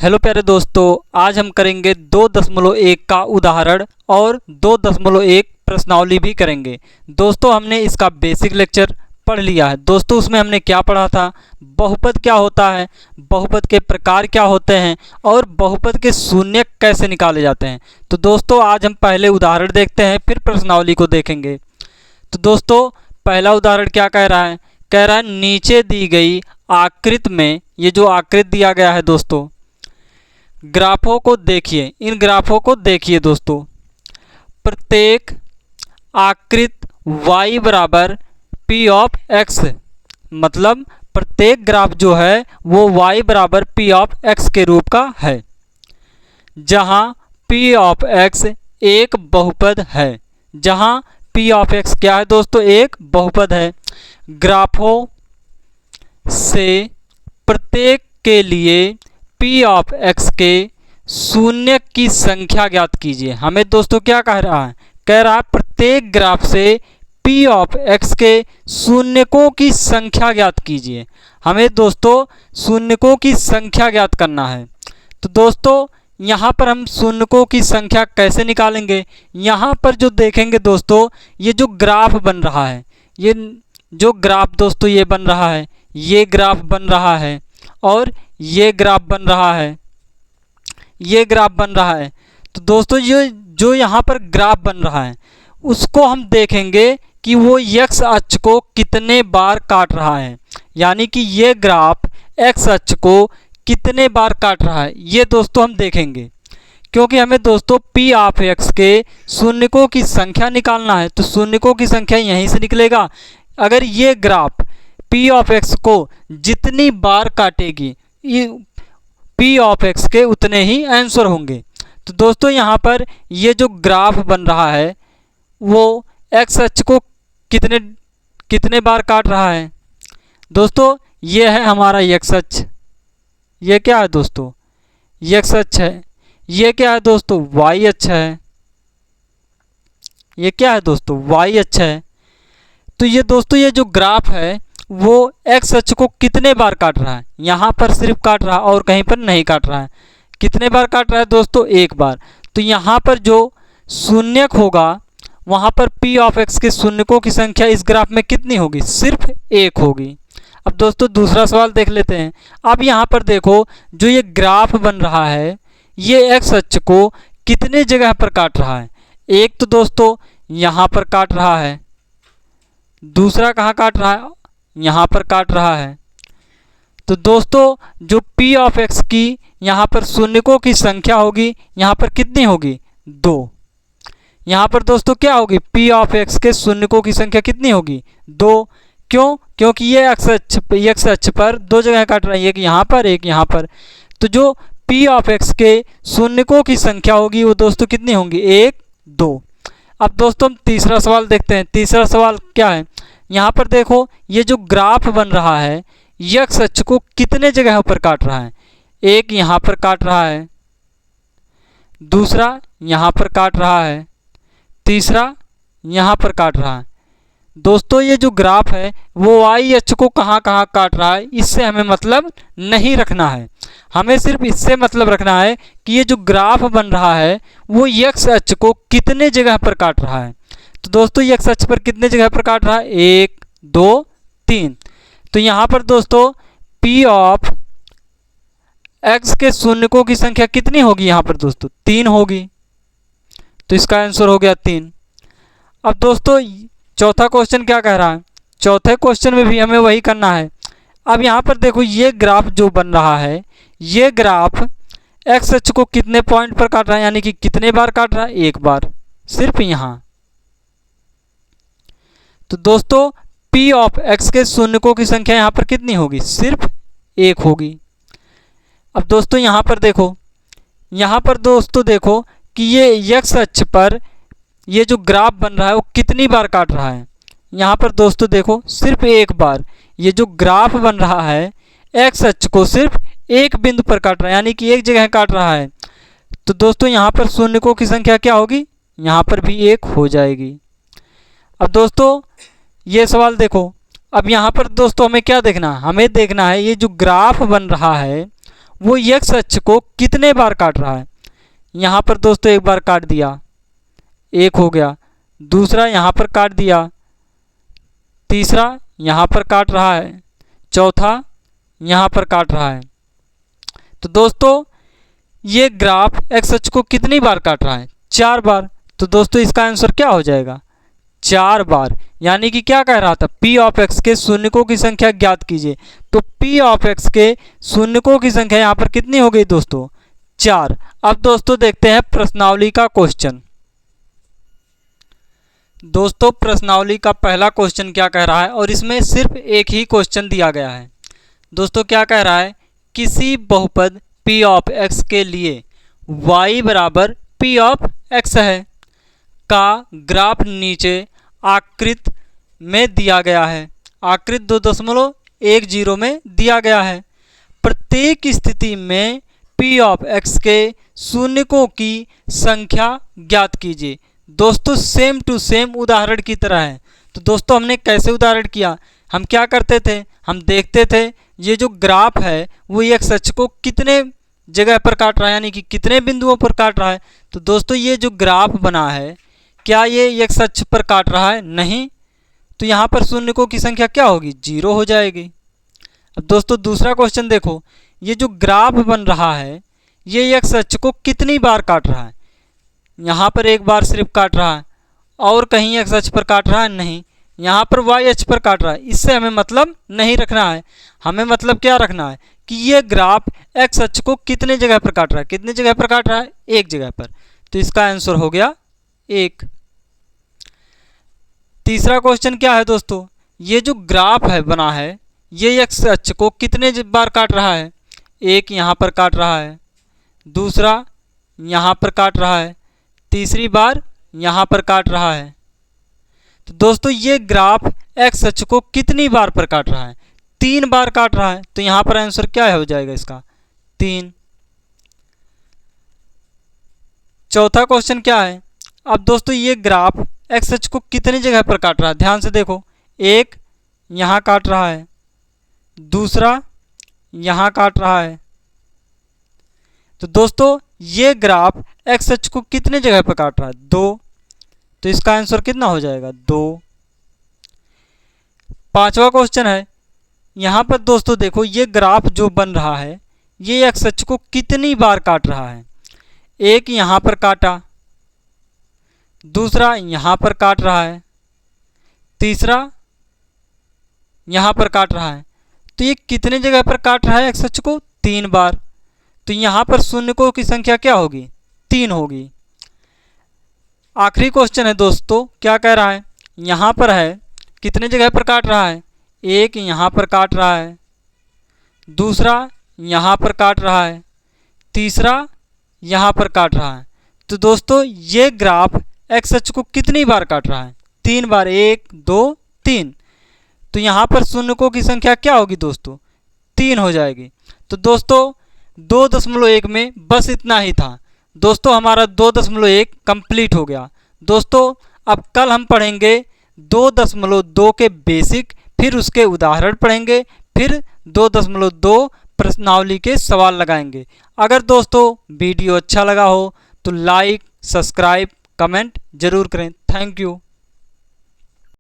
Hello प्यारे दोस्तों, आज हम करेंगे 2.1 का उदाहरण और 2.1 प्रश्नावली भी करेंगे। दोस्तों हमने इसका बेसिक लेक्चर पढ़ लिया है। दोस्तों उसमें हमने क्या पढ़ा था, बहुपद क्या होता है, बहुपद के प्रकार क्या होते हैं और बहुपद के शून्य कैसे निकाले जाते हैं। तो दोस्तों आज हम पहले उदाहरण देखते हैं, फिर प्रश्नावली को देखेंगे। तो दोस्तों पहला उदाहरण क्या कह रहा है, कह रहा है नीचे दी गई आकृति में, ये जो आकृति दिया गया है दोस्तों, ग्राफों को देखिए, इन ग्राफों को देखिए दोस्तों। प्रत्येक आकृति y बराबर p ऑफ x, मतलब प्रत्येक ग्राफ जो है वो y बराबर p ऑफ x के रूप का है, जहां p ऑफ x एक बहुपद है। जहां p ऑफ x क्या है दोस्तों, एक बहुपद है। ग्राफों से प्रत्येक के लिए p ऑफ x के शून्य की संख्या ज्ञात कीजिए। हमें दोस्तों क्या कह रहा है, कह रहा है प्रत्येक ग्राफ से p ऑफ x के शून्यकों की संख्या ज्ञात कीजिए। हमें दोस्तों शून्यकों की संख्या ज्ञात करना है। तो दोस्तों यहाँ पर हम शून्यकों की संख्या कैसे निकालेंगे, यहाँ पर जो देखेंगे दोस्तों, ये जो ग्राफ बन रहा है, ये जो ग्राफ दोस्तों ये बन रहा है, ये ग्राफ बन रहा है और ये ग्राफ बन रहा है, ये ग्राफ बन रहा है। तो दोस्तों ये जो यहाँ पर ग्राफ बन रहा है उसको हम देखेंगे कि वो x अक्ष को कितने बार काट रहा है, यानी कि ये ग्राफ x अक्ष को कितने बार काट रहा है, ये दोस्तों हम देखेंगे। क्योंकि हमें दोस्तों p ऑफ x के शून्यकों की संख्या निकालना है, तो शून्यकों की संख्या यहीं से निकलेगा। अगर ये ग्राफ p ऑफ x को जितनी बार काटेगी, p ऑफ x के उतने ही आंसर होंगे। तो दोस्तों यहाँ पर ये जो ग्राफ बन रहा है वो x अक्ष को कितने बार काट रहा है। दोस्तों ये है हमारा x अक्ष, ये क्या है दोस्तों, x अक्ष है। ये क्या है दोस्तों, y अक्ष है। ये क्या है दोस्तों, y अक्ष है। तो ये दोस्तों ये जो ग्राफ है वो x अक्ष को कितने बार काट रहा है, यहाँ पर सिर्फ काट रहा है और कहीं पर नहीं काट रहा है। कितने बार काट रहा है दोस्तों, एक बार। तो यहाँ पर जो शून्यक होगा वहाँ पर p ऑफ x के शून्यकों की संख्या इस ग्राफ में कितनी होगी, सिर्फ एक होगी। अब दोस्तों दूसरा सवाल देख लेते हैं। अब यहाँ पर देखो जो ये ग्राफ बन रहा है ये x अक्ष को कितने जगह पर काट रहा है। एक तो दोस्तों यहाँ पर काट रहा है, दूसरा कहाँ काट रहा है, यहाँ पर काट रहा है। तो दोस्तों जो p ऑफ x की यहाँ पर शून्यकों की संख्या होगी, यहाँ पर कितनी होगी, 2। यहाँ पर दोस्तों क्या होगी, p ऑफ x के शून्यकों की संख्या कितनी होगी, 2। क्यों, क्योंकि ये x अक्ष पर दो जगह काट रहा है, एक यहाँ पर एक यहाँ पर। तो जो p ऑफ x के शून्यकों की संख्या होगी वो दोस्तों कितनी होंगी, 1, 2। अब दोस्तों हम तीसरा सवाल देखते हैं। तीसरा सवाल क्या है, यहाँ पर देखो ये जो ग्राफ बन रहा है x अक्ष को कितने जगह पर काट रहा है। एक यहाँ पर काट रहा है, दूसरा यहाँ पर काट रहा है, तीसरा यहाँ पर काट रहा है। दोस्तों ये जो ग्राफ है वो y अक्ष को कहाँ कहाँ काट रहा है, इससे हमें मतलब नहीं रखना है। हमें सिर्फ इससे मतलब रखना है कि ये जो ग्राफ बन रहा है वो x अक्ष को कितने जगह पर काट रहा है। तो दोस्तों x अक्ष पर कितने जगह पर काट रहा है, 1, 2, 3। तो यहाँ पर दोस्तों p ऑफ x के शून्यकों की संख्या कितनी होगी, यहाँ पर दोस्तों 3 होगी। तो इसका आंसर हो गया 3। अब दोस्तों चौथा क्वेश्चन क्या कह रहा है, चौथे क्वेश्चन में भी हमें वही करना है। अब यहाँ पर देखो ये ग्राफ जो बन रहा है ये ग्राफ x अक्ष को कितने पॉइंट पर काट रहा है, यानी कि कितने बार काट रहा है, एक बार, सिर्फ यहाँ। तो दोस्तों p ऑफ x के शून्यकों की संख्या यहाँ पर कितनी होगी, सिर्फ 1 होगी। अब दोस्तों यहाँ पर देखो, यहाँ पर दोस्तों देखो कि ये x अक्ष पर ये जो ग्राफ बन रहा है वो कितनी बार काट रहा है। यहाँ पर दोस्तों देखो सिर्फ एक बार। ये जो ग्राफ बन रहा है x अक्ष को सिर्फ एक बिंदु पर काट रहा है, यानी कि एक जगह काट रहा है। तो दोस्तों यहाँ पर शून्यकों की संख्या क्या होगी, यहाँ पर भी 1 हो जाएगी। अब दोस्तों ये सवाल देखो, अब यहाँ पर दोस्तों हमें क्या देखना है, हमें देखना है ये जो ग्राफ बन रहा है वो x अक्ष को कितने बार काट रहा है। यहाँ पर दोस्तों एक बार काट दिया, एक हो गया, दूसरा यहाँ पर काट दिया, तीसरा यहाँ पर काट रहा है, चौथा यहाँ पर काट रहा है। तो दोस्तों ये ग्राफ x अक्ष को कितनी बार काट रहा है, 4 बार। तो दोस्तों इसका आंसर क्या हो जाएगा, 4 बार। यानी कि क्या कह रहा था, p ऑफ x के शून्यकों की संख्या ज्ञात कीजिए। तो p ऑफ x के शून्यकों की संख्या यहाँ पर कितनी हो गई दोस्तों, 4। अब दोस्तों देखते हैं प्रश्नावली का क्वेश्चन। दोस्तों प्रश्नावली का पहला क्वेश्चन क्या कह रहा है, और इसमें सिर्फ एक ही क्वेश्चन दिया गया है। दोस्तों क्या कह रहा है, किसी बहुपद p ऑफ x के लिए y बराबर p ऑफ x है का ग्राफ नीचे आकृत में दिया गया है। आकृत 2.10 में दिया गया है। प्रत्येक स्थिति में p ऑफ x के शून्यकों की संख्या ज्ञात कीजिए। दोस्तों सेम टू सेम उदाहरण की तरह है। तो दोस्तों हमने कैसे उदाहरण किया, हम क्या करते थे, हम देखते थे ये जो ग्राफ है वो x अक्ष को कितने जगह पर काट रहा है, यानी कि कितने बिंदुओं पर काट रहा है। तो दोस्तों ये जो ग्राफ बना है क्या ये x अक्ष पर काट रहा है, नहीं। तो यहाँ पर शून्यकों की संख्या क्या होगी, 0 हो जाएगी। अब दोस्तों दूसरा क्वेश्चन देखो, ये जो ग्राफ बन रहा है ये x अक्ष को कितनी बार काट रहा है। यहाँ पर एक बार सिर्फ काट रहा है, और कहीं x अक्ष पर काट रहा है, नहीं। यहाँ पर y अक्ष पर काट रहा है। इससे हमें मतलब नहीं रखना है, हमें मतलब क्या रखना है कि ये ग्राफ x अक्ष को कितने जगह पर काट रहा है, कितने जगह पर काट रहा है, एक जगह पर। तो इसका आंसर हो गया 1। तीसरा क्वेश्चन क्या है दोस्तों, ये जो ग्राफ है बना है ये x अक्ष को कितने बार काट रहा है, एक यहाँ पर काट रहा है, दूसरा यहाँ पर काट रहा है, तीसरी बार यहाँ पर काट रहा है। तो दोस्तों ये ग्राफ x अक्ष को कितनी बार पर काट रहा है, 3 बार काट रहा है। तो यहाँ पर आंसर क्या हो जाएगा इसका, 3। चौथा क्वेश्चन क्या है, अब दोस्तों ये ग्राफ x अक्ष को कितनी जगह पर काट रहा है, ध्यान से देखो, एक यहाँ काट रहा है, दूसरा यहाँ काट रहा है। तो दोस्तों ये ग्राफ x अक्ष को कितने जगह पर काट रहा है, 2। तो इसका आंसर कितना हो जाएगा, 2। पांचवा क्वेश्चन है, यहाँ पर दोस्तों देखो ये ग्राफ जो बन रहा है ये x अक्ष को कितनी बार काट रहा है, एक यहाँ पर काटा, दूसरा यहाँ पर काट रहा है, तीसरा यहाँ पर काट रहा है। तो ये कितने जगह पर काट रहा है x अक्ष को, 3 बार। तो यहाँ पर शून्यकों की संख्या क्या होगी, 3 होगी। आखिरी क्वेश्चन है दोस्तों, क्या कह रहा है, यहाँ पर है कितने जगह पर काट रहा है, एक यहाँ पर काट रहा है, दूसरा यहाँ पर काट रहा है, तीसरा यहाँ पर काट रहा है। तो दोस्तों ये ग्राफ x अक्ष को कितनी बार काट रहा है, 3 बार, 1 2 3। तो यहाँ पर शून्यकों की संख्या क्या होगी दोस्तों, 3 हो जाएगी। तो दोस्तों 2.1 में बस इतना ही था। दोस्तों हमारा 2.1 कंप्लीट हो गया। दोस्तों अब कल हम पढ़ेंगे 2.2 के बेसिक, फिर उसके उदाहरण पढ़ेंगे, फिर 2.2 प्रश्नावली के सवाल लगाएंगे। अगर दोस्तों वीडियो अच्छा लगा हो तो लाइक, सब्सक्राइब, कमेंट जरूर करें। Thank you.